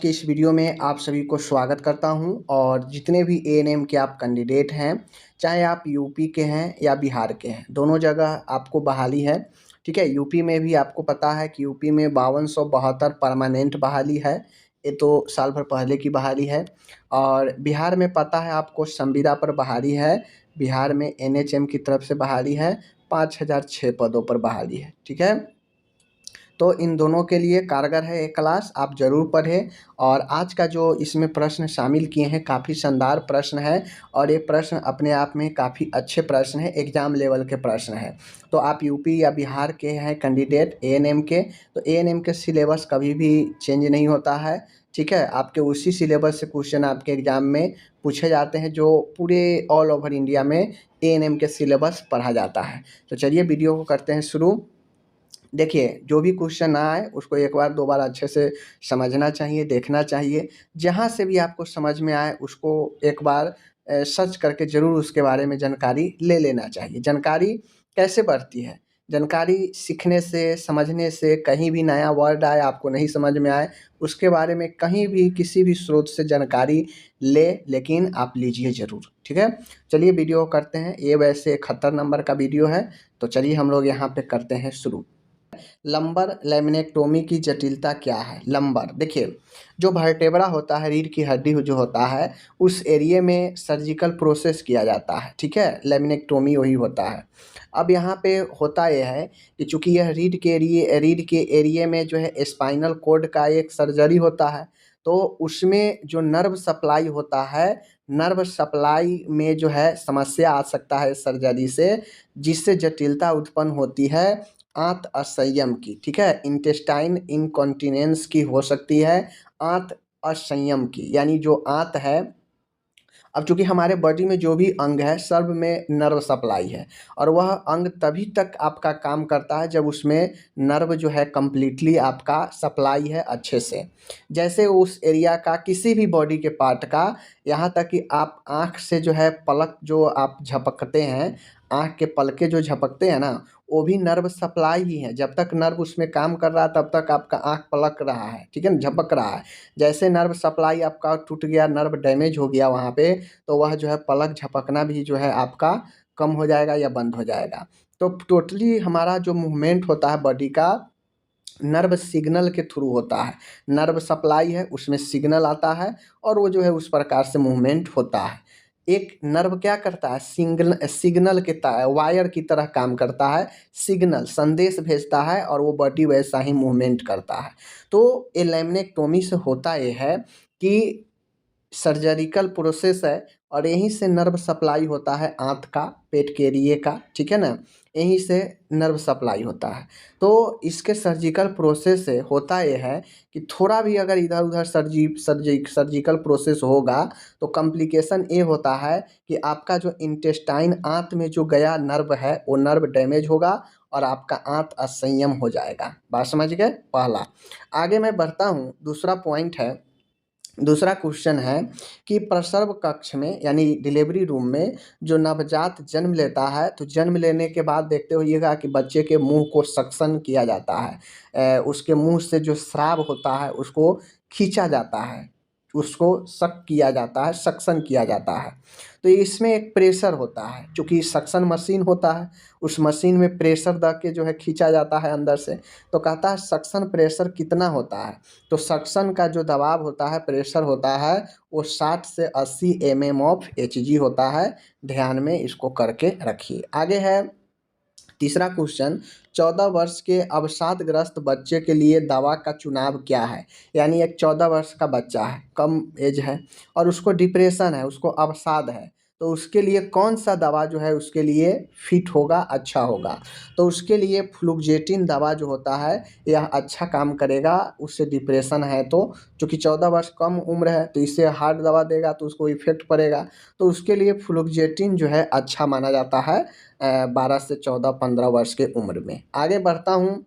आज के इस वीडियो में आप सभी को स्वागत करता हूं और जितने भी एएनएम के आप कैंडिडेट हैं, चाहे आप यूपी के हैं या बिहार के हैं, दोनों जगह आपको बहाली है। ठीक है, यूपी में भी आपको पता है कि यूपी में 5272 परमानेंट बहाली है। ये तो साल भर पहले की बहाली है। और बिहार में पता है आपको संविदा पर बहाली है। बिहार में एनएचएम की तरफ से बहाली है, 5006 पदों पर बहाली है। ठीक है, तो इन दोनों के लिए कारगर है ये क्लास, आप ज़रूर पढ़ें। और आज का जो इसमें प्रश्न शामिल किए हैं काफ़ी शानदार प्रश्न है और ये प्रश्न अपने आप में काफ़ी अच्छे प्रश्न हैं, एग्ज़ाम लेवल के प्रश्न हैं। तो आप यूपी या बिहार के हैं कैंडिडेट एएनएम के, तो एएनएम के सिलेबस कभी भी चेंज नहीं होता है। ठीक है, आपके उसी सिलेबस से क्वेश्चन आपके एग्ज़ाम में पूछे जाते हैं जो पूरे ऑल ओवर इंडिया में एएनएम के सिलेबस पढ़ा जाता है। तो चलिए वीडियो को करते हैं शुरू। देखिए, जो भी क्वेश्चन ना आए उसको एक बार दो बार अच्छे से समझना चाहिए, देखना चाहिए। जहाँ से भी आपको समझ में आए उसको एक बार सर्च करके ज़रूर उसके बारे में जानकारी ले लेना चाहिए। जानकारी कैसे बढ़ती है? जानकारी सीखने से, समझने से। कहीं भी नया वर्ड आए, आपको नहीं समझ में आए, उसके बारे में कहीं भी किसी भी स्रोत से जानकारी लेकिन आप लीजिए ज़रूर। ठीक है? चलिए वीडियो करते हैं। ये वैसे 71 नंबर का वीडियो है, तो चलिए हम लोग यहाँ पे करते हैं शुरू। लंबर लैमिनेक्टोमी की जटिलता क्या है? लंबर देखिए, जो वर्टेब्रा होता है, रीढ़ की हड्डी जो होता है, उस एरिया में सर्जिकल प्रोसेस किया जाता है। ठीक है, लैमिनेक्टोमी वही होता है। अब यहाँ पे होता यह है कि चूँकि यह रीढ़ के एरिया में जो है स्पाइनल कॉर्ड का एक सर्जरी होता है, तो उसमें जो नर्व सप्लाई होता है, नर्व सप्लाई में जो है समस्या आ सकता है सर्जरी से, जिससे जटिलता उत्पन्न होती है आंत असंयम की। ठीक है, इंटेस्टाइन इनकॉन्टिनेंस की हो सकती है, आंत असंयम की, यानी जो आंत है। अब चूंकि हमारे बॉडी में जो भी अंग है, सर्व में नर्व सप्लाई है और वह अंग तभी तक आपका काम करता है जब उसमें नर्व जो है कंप्लीटली आपका सप्लाई है अच्छे से। जैसे उस एरिया का किसी भी बॉडी के पार्ट का, यहाँ तक कि आप आँख से जो है पलक जो आप झपकते हैं, आँख के पलके जो झपकते हैं ना, वो भी नर्व सप्लाई ही है। जब तक नर्व उसमें काम कर रहा है तब तक आपका आँख पलक रहा है, ठीक है ना, झपक रहा है। जैसे नर्व सप्लाई आपका टूट गया, नर्व डैमेज हो गया वहाँ पे, तो वह जो है पलक झपकना भी जो है आपका कम हो जाएगा या बंद हो जाएगा। तो टोटली हमारा जो मूवमेंट होता है बॉडी का, नर्व सिग्नल के थ्रू होता है। नर्व सप्लाई है, उसमें सिग्नल आता है और वो जो है उस प्रकार से मूवमेंट होता है। एक नर्व क्या करता है, सिग्नल के वायर की तरह काम करता है, सिग्नल संदेश भेजता है और वो बॉडी वैसा ही मूवमेंट करता है। तो ये लैमिनेक्टोमी से होता ये है कि सर्जरिकल प्रोसेस है और यहीं से नर्व सप्लाई होता है आंत का, पेट के एरिए का। ठीक है ना, यहीं से नर्व सप्लाई होता है। तो इसके सर्जिकल प्रोसेस से होता यह है कि थोड़ा भी अगर इधर उधर सर्जिकल प्रोसेस होगा तो कॉम्प्लिकेशन ये होता है कि आपका जो इंटेस्टाइन, आंत में जो गया नर्व है, वो नर्व डैमेज होगा और आपका आंत असंयम हो जाएगा। बात समझ गए? पहला। आगे मैं बढ़ता हूँ, दूसरा पॉइंट है, दूसरा क्वेश्चन है कि प्रसव कक्ष में यानी डिलीवरी रूम में जो नवजात जन्म लेता है, तो जन्म लेने के बाद देखते होइएगा कि बच्चे के मुंह को सक्शन किया जाता है। उसके मुंह से जो स्राव होता है उसको खींचा जाता है, उसको सक किया जाता है, सक्शन किया जाता है। तो इसमें एक प्रेशर होता है, चूँकि सक्शन मशीन होता है, उस मशीन में प्रेशर दे के जो है खींचा जाता है अंदर से। तो कहता है सक्शन प्रेशर कितना होता है, तो सक्शन का जो दबाव होता है, प्रेशर होता है, वो 60 से 80 mm ऑफ Hg होता है। ध्यान में इसको करके रखिए। आगे है तीसरा क्वेश्चन, 14 वर्ष के अवसादग्रस्त बच्चे के लिए दवा का चुनाव क्या है? यानी एक 14 वर्ष का बच्चा है, कम एज है और उसको डिप्रेशन है, उसको अवसाद है, तो उसके लिए कौन सा दवा जो है उसके लिए फिट होगा, अच्छा होगा? तो उसके लिए फ्लुक्जेटिन दवा जो होता है यह अच्छा काम करेगा। उससे डिप्रेशन है तो, चूँकि 14 वर्ष कम उम्र है, तो इससे हार्ड दवा देगा तो उसको इफेक्ट पड़ेगा। तो उसके लिए फ्लुक्जेटिन जो है अच्छा माना जाता है 12 से 14-15 वर्ष के उम्र में। आगे बढ़ता हूँ,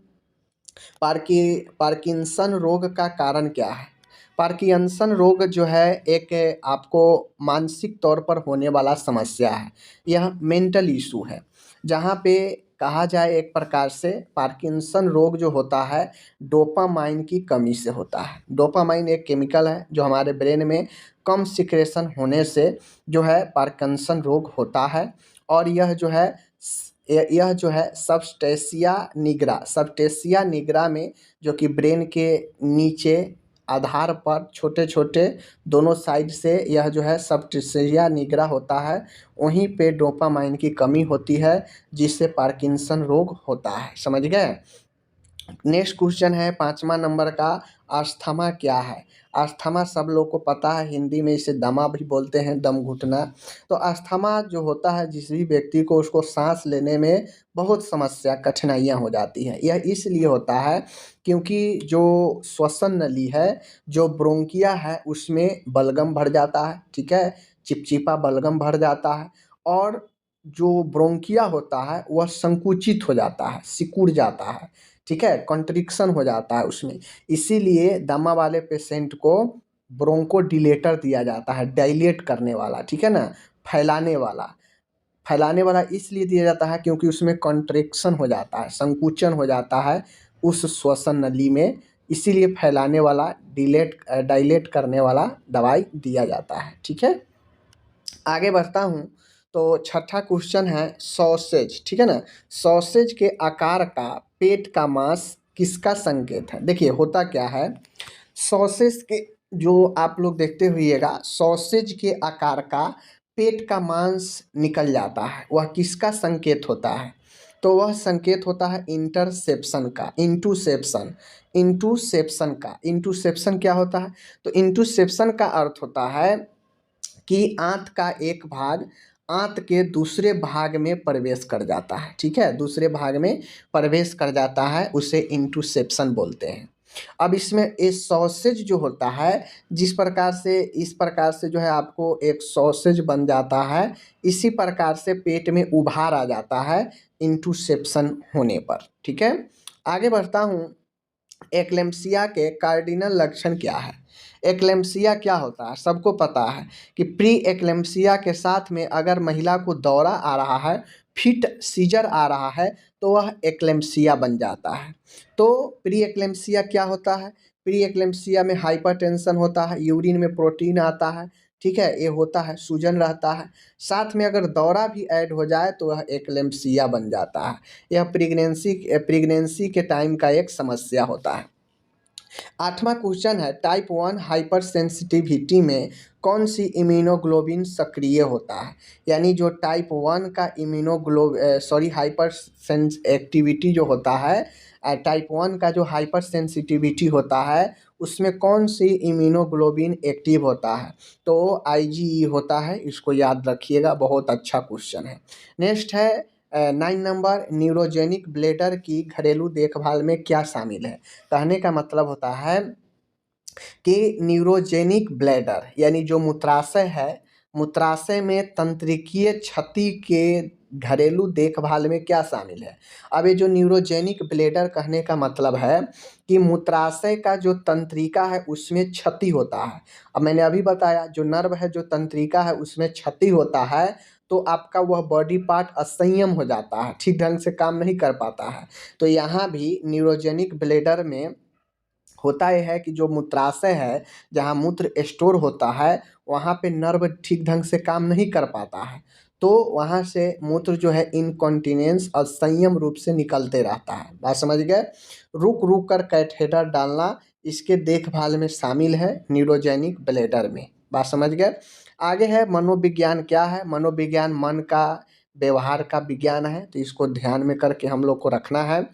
पार्किंसन रोग का कारण क्या है? पार्किंसन रोग जो है एक आपको मानसिक तौर पर होने वाला समस्या है। यह मेंटल इशू है, जहाँ पे कहा जाए एक प्रकार से पार्किंसन रोग जो होता है डोपामाइन की कमी से होता है। डोपामाइन एक केमिकल है जो हमारे ब्रेन में कम सिक्रेशन होने से जो है पार्किंसन रोग होता है। और यह जो है सबस्टेसिया निग्रा में, जो कि ब्रेन के नीचे आधार पर छोटे छोटे दोनों साइड से यह जो है सबस्टेसिया निग्रा होता है, वहीं पे डोपामाइन की कमी होती है जिससे पार्किंसन रोग होता है। समझ गए। नेक्स्ट क्वेश्चन है 5वां नंबर का, अस्थमा क्या है। अस्थमा सब लोग को पता है, हिंदी में इसे दमा भी बोलते हैं, दम घुटना। तो अस्थमा जो होता है जिस भी व्यक्ति को, उसको सांस लेने में बहुत समस्या कठिनाइयाँ हो जाती है। यह इसलिए होता है क्योंकि जो श्वसन नली है, जो ब्रोंकिया है, उसमें बलगम भर जाता है। ठीक है, चिपचिपा बलगम भर जाता है और जो ब्रोंकिया होता है वह संकुचित हो जाता है, सिकुड़ जाता है। ठीक है, कॉन्ट्रिक्शन हो जाता है उसमें। इसीलिए दमा वाले पेशेंट को ब्रोंकोडिलेटर दिया जाता है, डायलेट करने वाला। ठीक है ना, फैलाने वाला। फैलाने वाला इसलिए दिया जाता है क्योंकि उसमें कॉन्ट्रैक्शन हो जाता है, संकुचन हो जाता है उस श्वसन नली में, इसीलिए फैलाने वाला डायलेट करने वाला दवाई दिया जाता है। ठीक है, आगे बढ़ता हूँ। तो छठा क्वेश्चन है सॉसेज। ठीक है ना, सॉसेज के आकार का पेट का मांस किसका संकेत है। देखिए होता क्या है, सॉसेज के जो आप लोग देखते हुइएगा, सॉसेज के आकार का पेट का मांस निकल जाता है, वह किसका संकेत होता है। तो वह संकेत होता है इंटरसेप्शन का, इंटूसेप्शन क्या होता है। तो इंटूसेप्शन का अर्थ होता है कि आंत का एक भाग आंत के दूसरे भाग में प्रवेश कर जाता है। ठीक है, दूसरे भाग में प्रवेश कर जाता है, उसे इंटरसेप्शन बोलते हैं। अब इसमें ये सॉसेज जो होता है, इस प्रकार से जो है आपको एक सॉसेज बन जाता है, इसी प्रकार से पेट में उभार आ जाता है इंटरसेप्शन होने पर। ठीक है, आगे बढ़ता हूँ। एक्लेम्पसिया के कार्डिनल लक्षण क्या है। एक्लेम्पसिया क्या होता है, सबको पता है कि प्री एक्लेम्पसिया के साथ में अगर महिला को दौरा आ रहा है, फिट सीजर आ रहा है, तो वह एक्लेम्पसिया बन जाता है। तो प्री एक्लेम्पसिया क्या होता है, प्री एक्लेम्पसिया में हाइपरटेंशन होता है, यूरिन में प्रोटीन आता है। ठीक है, ये होता है, सूजन रहता है, साथ में अगर दौरा भी ऐड हो जाए तो वह एक्लेम्पसिया बन जाता है। यह प्रेगनेंसी के टाइम का एक समस्या होता है। 8वां क्वेश्चन है टाइप 1 हाइपर सेंसिटिविटी में कौन सी इम्यूनोग्लोबिन सक्रिय होता है। यानी जो टाइप 1 का हाइपर एक्टिविटी जो होता है, टाइप 1 का जो हाइपर सेंसिटिविटी होता है, उसमें कौन सी इम्यूनोग्लोबिन एक्टिव होता है। तो IgE होता है, इसको याद रखिएगा, बहुत अच्छा क्वेश्चन है। नेक्स्ट है 9 नंबर, न्यूरोजेनिक ब्लैडर की घरेलू देखभाल में क्या शामिल है। कहने का मतलब होता है कि न्यूरोजेनिक ब्लैडर यानी जो मूत्राशय है, मूत्राशय में तंत्रिकीय क्षति के घरेलू देखभाल में क्या शामिल है। अब ये जो न्यूरोजेनिक ब्लैडर कहने का मतलब है कि मूत्राशय का जो तंत्रिका है उसमें क्षति होता है। अब मैंने अभी बताया जो नर्व है, जो तंत्रिका है, उसमें क्षति होता है, तो आपका वह बॉडी पार्ट असंयम हो जाता है, ठीक ढंग से काम नहीं कर पाता है। तो यहाँ भी न्यूरोजेनिक ब्लैडर में होता यह है कि जो मूत्राशय है, जहाँ मूत्र स्टोर होता है, वहाँ पे नर्व ठीक ढंग से काम नहीं कर पाता है, तो वहाँ से मूत्र जो है इनकॉन्टिनेंस और संयम रूप से निकलते रहता है। बात समझ गए। रुक रुक कर कैथेटर डालना इसके देखभाल में शामिल है न्यूरोजेनिक ब्लैडर में। बात समझ गए। आगे है मनोविज्ञान क्या है। मनोविज्ञान मन का, व्यवहार का विज्ञान है, तो इसको ध्यान में करके हम लोग को रखना है।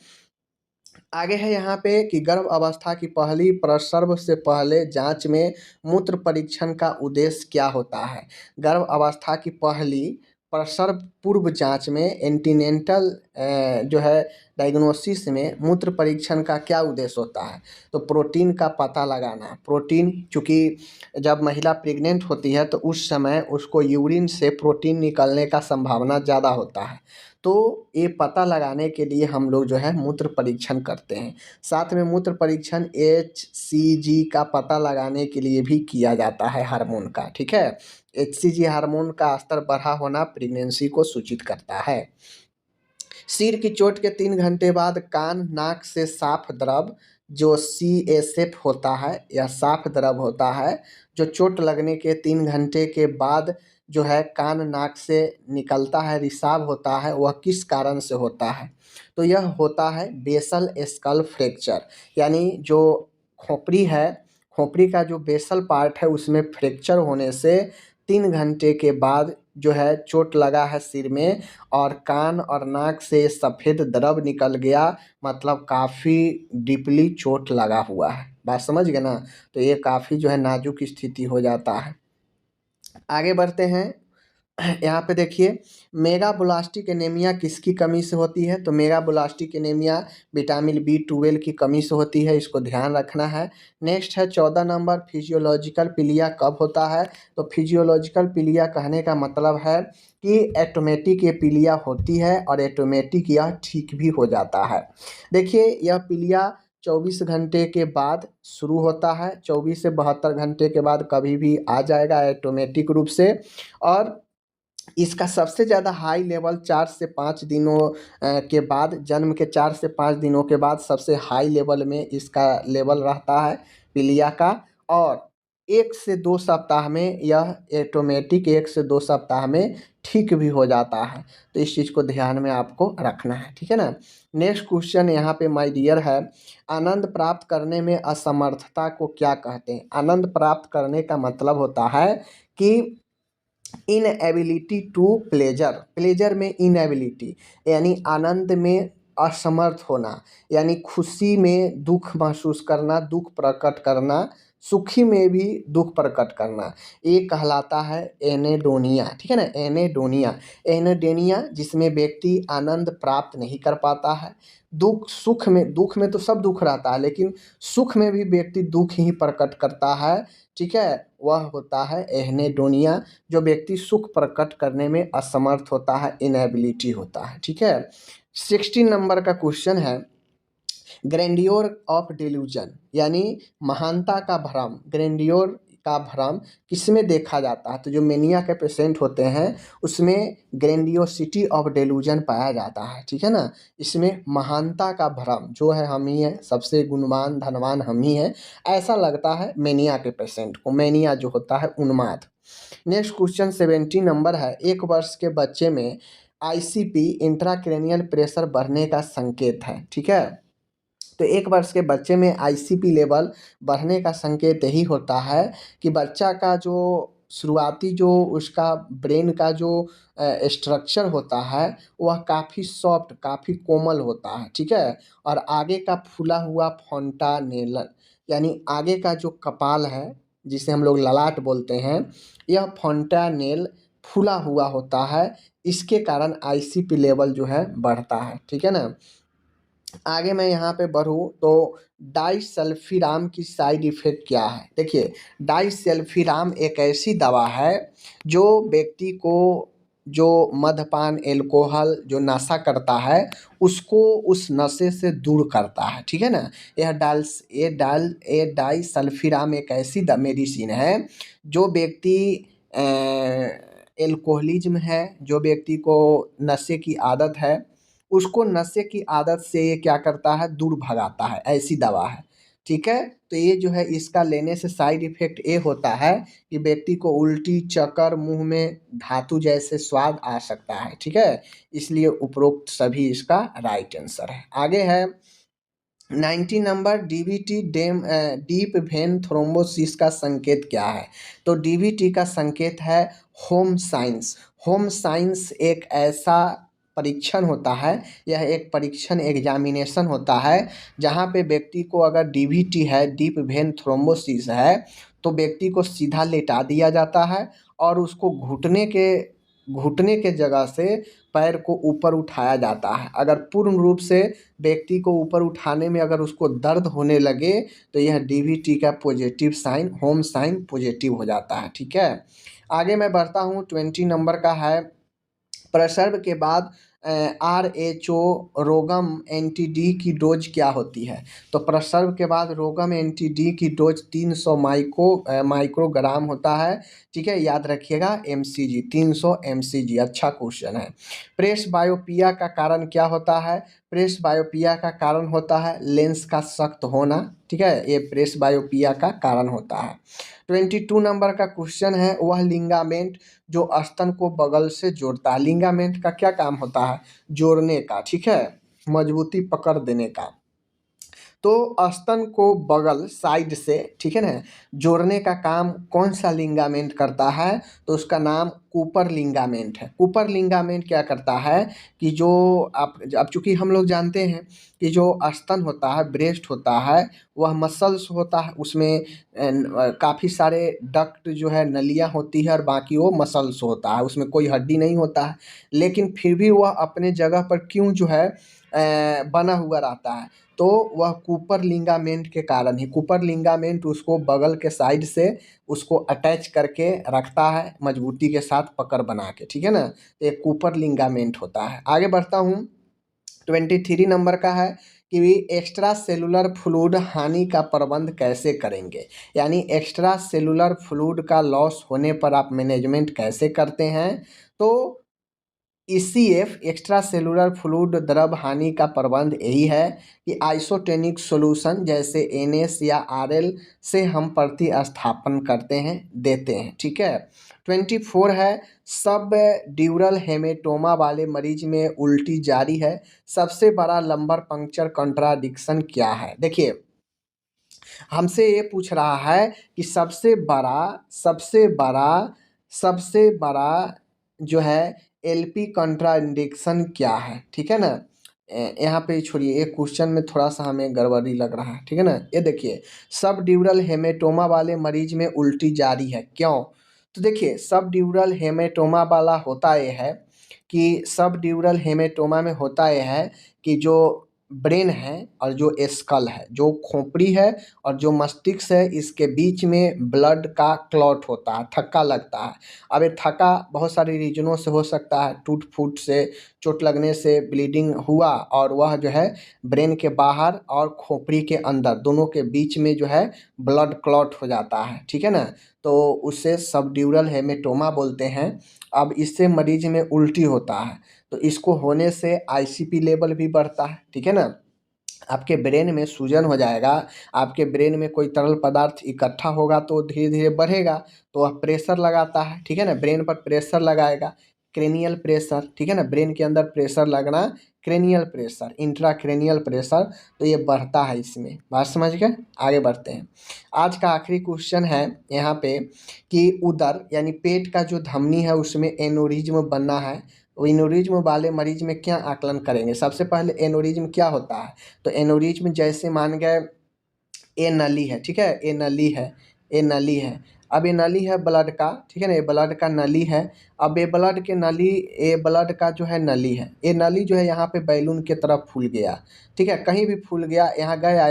आगे है यहाँ पे कि गर्भ अवस्था की पहली प्रसव से पहले जांच में मूत्र परीक्षण का उद्देश्य क्या होता है। गर्भ अवस्था की पहली प्रसव पूर्व जांच में एंटीनेंटल जो है डायग्नोसिस में मूत्र परीक्षण का क्या उद्देश्य होता है। तो प्रोटीन का पता लगाना। प्रोटीन, चूँकि जब महिला प्रेग्नेंट होती है तो उस समय उसको यूरिन से प्रोटीन निकलने का संभावना ज़्यादा होता है, तो ये पता लगाने के लिए हम लोग जो है मूत्र परीक्षण करते हैं। साथ में मूत्र परीक्षण HCG का पता लगाने के लिए भी किया जाता है, हार्मोन का। ठीक है, HCG हार्मोन का स्तर बढ़ा होना प्रेगनेंसी को सूचित करता है। सिर की चोट के 3 घंटे बाद कान नाक से साफ द्रव जो CSF होता है, यह साफ द्रव होता है जो चोट लगने के 3 घंटे के बाद जो है कान नाक से निकलता है, रिसाव होता है, वह किस कारण से होता है? तो यह होता है बेसल स्कल फ्रैक्चर, यानी जो खोपड़ी है, खोपड़ी का जो बेसल पार्ट है उसमें फ्रैक्चर होने से 3 घंटे के बाद जो है चोट लगा है सिर में और कान और नाक से सफ़ेद द्रव निकल गया, मतलब काफ़ी डीपली चोट लगा हुआ है। बात समझ गए ना? तो ये काफ़ी जो है नाजुक स्थिति हो जाता है। आगे बढ़ते हैं। यहाँ पे देखिए मेगाब्लास्टिक एनीमिया किसकी कमी से होती है? तो मेगाब्लास्टिक एनीमिया विटामिन B12 की कमी से होती है, इसको ध्यान रखना है। नेक्स्ट है 14 नंबर, फिजियोलॉजिकल पीलिया कब होता है? तो फिजियोलॉजिकल पीलिया कहने का मतलब है कि ऑटोमेटिक ये पीलिया होती है और ऑटोमेटिक यह ठीक भी हो जाता है। देखिए यह पीलिया 24 घंटे के बाद शुरू होता है, 24 से 72 घंटे के बाद कभी भी आ जाएगा ऑटोमेटिक रूप से। और इसका सबसे ज़्यादा हाई लेवल 4 से 5 दिनों के बाद, जन्म के 4 से 5 दिनों के बाद सबसे हाई लेवल में इसका लेवल रहता है पीलिया का। और 1 से 2 सप्ताह में यह ऑटोमेटिक 1 से 2 सप्ताह में ठीक भी हो जाता है। तो इस चीज़ को ध्यान में आपको रखना है, ठीक है ना? नेक्स्ट क्वेश्चन यहाँ पे माय डियर है, आनंद प्राप्त करने में असमर्थता को क्या कहते हैं? आनंद प्राप्त करने का मतलब होता है कि इनएबिलिटी टू प्लेजर, प्लेजर में इनएबिलिटी यानी आनंद में असमर्थ होना, यानी खुशी में दुख महसूस करना, दुख प्रकट करना, सुखी में भी दुख प्रकट करना, ये कहलाता है एनेडोनिया, ठीक है ना? एनेडोनिया, एनेडोनिया जिसमें व्यक्ति आनंद प्राप्त नहीं कर पाता है। दुख में तो सब दुख रहता है, लेकिन सुख में भी व्यक्ति दुख ही प्रकट करता है, ठीक है? वह होता है एनेडोनिया, जो व्यक्ति सुख प्रकट करने में असमर्थ होता है, इनएबिलिटी होता है, ठीक है? 16 नंबर का क्वेश्चन है, ग्रैंडियोर ऑफ डिल्यूजन यानी महानता का भ्रम, ग्रैंडियोर का भ्रम किसमें देखा जाता है? तो जो मेनिया के पेशेंट होते हैं उसमें ग्रैंडियोसिटी ऑफ डिल्यूजन पाया जाता है, ठीक है ना? इसमें महानता का भ्रम जो है हम ही हैं, सबसे गुणवान धनवान हम ही हैं, ऐसा लगता है मेनिया के पेशेंट को। मेनिया जो होता है उन्माद। नेक्स्ट क्वेश्चन 17 नंबर है, 1 वर्ष के बच्चे में ICP इंट्राक्रैनियल प्रेशर बढ़ने का संकेत है, ठीक है? तो 1 वर्ष के बच्चे में ICP लेवल बढ़ने का संकेत यही होता है कि बच्चा का जो शुरुआती जो उसका ब्रेन का जो स्ट्रक्चर होता है वह काफ़ी सॉफ्ट, काफ़ी कोमल होता है, ठीक है? और आगे का फूला हुआ फोंटानेल यानी आगे का जो कपाल है जिसे हम लोग ललाट बोलते हैं, यह फोंटानेल फूला हुआ होता है, इसके कारण ICP लेवल जो है बढ़ता है, ठीक है ना? आगे मैं यहाँ पे बढ़ूँ तो डाइसल्फीराम की साइड इफ़ेक्ट क्या है? देखिए डाइसल्फीराम एक ऐसी दवा है जो व्यक्ति को जो मद्यपान, अल्कोहल जो नशा करता है उसको उस नशे से दूर करता है, ठीक है ना? ये डाइसल्फीराम एक ऐसी मेडिसिन है जो व्यक्ति अल्कोहलिज्म है, जो व्यक्ति को नशे की आदत है, उसको नशे की आदत से ये क्या करता है, दूर भगाता है, ऐसी दवा है, ठीक है? तो ये जो है इसका लेने से साइड इफ़ेक्ट ये होता है कि व्यक्ति को उल्टी, चक्कर, मुँह में धातु जैसे स्वाद आ सकता है, ठीक है? इसलिए उपरोक्त सभी इसका राइट आंसर है। आगे है 19 नंबर, डीप वेन थ्रोम्बोसिस का संकेत क्या है? तो DVT का संकेत है होम साइंस। होम साइंस एक ऐसा परीक्षण होता है, यह एक परीक्षण एग्जामिनेशन होता है जहाँ पे व्यक्ति को अगर DVT है, डीप वेन थ्रोम्बोसिस है, तो व्यक्ति को सीधा लेटा दिया जाता है और उसको घुटने के जगह से पैर को ऊपर उठाया जाता है। अगर पूर्ण रूप से व्यक्ति को ऊपर उठाने में अगर उसको दर्द होने लगे तो यह DVT का positive sign, home sign positive हो जाता है, ठीक है? आगे मैं बढ़ता हूँ, 20 नंबर का है, प्रसव के बाद RHO रोगम एंटी-डी की डोज क्या होती है? तो प्रसव के बाद रोगम एंटी-डी की डोज 300 माइक्रोग्राम होता है, ठीक है, याद रखिएगा mcg 300 mcg। अच्छा क्वेश्चन है। प्रेस बायोपिया का कारण क्या होता है? प्रेस बायोपिया का कारण होता है लेंस का सख्त होना, ठीक है, ये प्रेस बायोपिया का कारण होता है। 22 नंबर का क्वेश्चन है, वह लिगामेंट जो स्तन को बगल से जोड़ता है। लिगामेंट का क्या काम होता है? जोड़ने का, ठीक है, मजबूती पकड़ देने का। तो स्तन को बगल साइड से, ठीक है ना, जोड़ने का काम कौन सा लिगामेंट करता है? तो उसका नाम कूपर लिगामेंट है। कूपर लिगामेंट क्या करता है कि जो आप अब चूंकि हम लोग जानते हैं कि जो स्तन होता है, ब्रेस्ट होता है, वह मसल्स होता है, उसमें काफ़ी सारे डक्ट जो है, नलियाँ होती है, और बाकी वो मसल्स होता है, उसमें कोई हड्डी नहीं होता है। लेकिन फिर भी वह अपने जगह पर क्यों जो है बना हुआ रहता है? तो वह कूपर लिगामेंट के कारण ही, कूपर लिगामेंट उसको बगल के साइड से उसको अटैच करके रखता है, मजबूती के साथ पकड़ बना के, ठीक है ना। तो एक कूपर लिगामेंट होता है। आगे बढ़ता हूँ। 23 नंबर का है कि एक्स्ट्रा सेलुलर फ्लूइड हानि का प्रबंध कैसे करेंगे? यानी एक्स्ट्रा सेलुलर फ्लूइड का लॉस होने पर आप मैनेजमेंट कैसे करते हैं? तो ECF एक्स्ट्रा सेलुलर फ्लूइड द्रव हानि का प्रबंध यही है कि आइसोटोनिक सॉल्यूशन जैसे NS या RL से हम प्रतिस्थापन करते हैं, देते हैं, ठीक है। 24 है, सब ड्यूरल हेमेटोमा वाले मरीज में उल्टी जारी है, सबसे बड़ा लंबर पंक्चर कॉन्ट्राडिक्शन क्या है? देखिए, हमसे ये पूछ रहा है कि सबसे बड़ा जो है LP कॉन्ट्राडिक्शन क्या है, ठीक है ना। यहाँ पे छोड़िए, एक क्वेश्चन में थोड़ा सा हमें गड़बड़ी लग रहा है, ठीक है ना। ये देखिए, सब ड्यूरल हेमेटोमा वाले मरीज में उल्टी जारी है, क्यों? तो देखिए, सब ड्यूरल हेमेटोमा वाला होता ये है कि सब ड्यूरल हेमेटोमा में होता ये है कि जो ब्रेन है और जो स्कल है, जो खोपड़ी है और जो मस्तिष्क है, इसके बीच में ब्लड का क्लॉट होता है, थक्का लगता है। अब ये थक्का बहुत सारे रीजनों से हो सकता है, टूट फूट से, चोट लगने से ब्लीडिंग हुआ, और वह जो है ब्रेन के बाहर और खोपड़ी के अंदर दोनों के बीच में जो है ब्लड क्लॉट हो जाता है, ठीक है ना। तो उसे सबड्यूरल हेमेटोमा बोलते हैं। अब इससे मरीज में उल्टी होता है, तो इसको होने से ICP लेवल भी बढ़ता है, ठीक है ना। आपके ब्रेन में सूजन हो जाएगा, आपके ब्रेन में कोई तरल पदार्थ इकट्ठा होगा तो धीरे धीरे बढ़ेगा, तो वह प्रेशर लगाता है, ठीक है ना, ब्रेन पर प्रेशर लगाएगा, क्रेनियल प्रेशर, ठीक है ना, ब्रेन के अंदर प्रेशर लगना, क्रेनियल प्रेशर, इंट्राक्रेनियल प्रेशर, तो ये बढ़ता है इसमें। बात समझ गए? आगे बढ़ते हैं। आज का आखिरी क्वेश्चन है यहाँ पे कि उदर यानी पेट का जो धमनी है उसमें एनोरिज्म बनना है, तो एनोरिज्म वाले मरीज में क्या आकलन करेंगे? सबसे पहले एनोरिज्म क्या होता है? तो एनोरिज्म जैसे मान गए ए नली है, ठीक है, ए नली है, ए नली है। अब ये नली है ब्लड का, ठीक है ना, ये ब्लड का नली है। अब ये ब्लड के नली, ये ब्लड का जो है नली है, ये नली जो है यहाँ पे बैलून के तरफ फूल गया, ठीक है, कहीं भी फूल गया, यहाँ गया,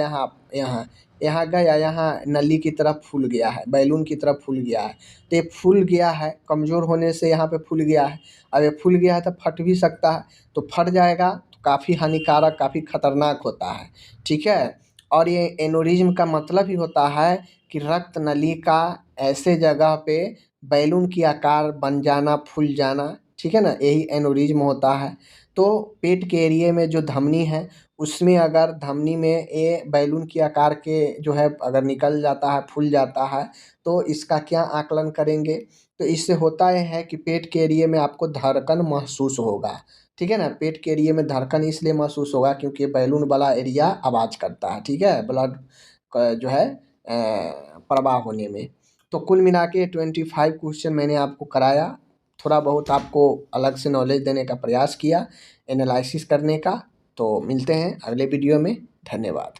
यहाँ गया, यहाँ नली की तरफ फूल गया है, बैलून की तरफ फूल गया है। तो ये फूल गया है, कमज़ोर होने से यहाँ पे फूल गया है। अब ये फूल गया है तो फट भी सकता है, तो फट जाएगा तो काफ़ी हानिकारक, काफ़ी खतरनाक होता है, ठीक है। और ये एनोरिज्म का मतलब ही होता है कि रक्त नली का ऐसे जगह पे बैलून की आकार बन जाना, फूल जाना, ठीक है ना, यही एनोरिज्म होता है। तो पेट के एरिए में जो धमनी है, उसमें अगर धमनी में ये बैलून की आकार के जो है अगर निकल जाता है, फूल जाता है, तो इसका क्या आकलन करेंगे? तो इससे होता ये है कि पेट के एरिए में आपको धड़कन महसूस होगा, ठीक है ना। पेट के एरिए में धड़कन इसलिए महसूस होगा क्योंकि बैलून वाला एरिया आवाज़ करता है, ठीक है, ब्लड का जो है प्रवाह होने में। तो कुल मिला के 25 क्वेश्चन मैंने आपको कराया, थोड़ा बहुत आपको अलग से नॉलेज देने का प्रयास किया, एनालिसिस करने का। तो मिलते हैं अगले वीडियो में। धन्यवाद।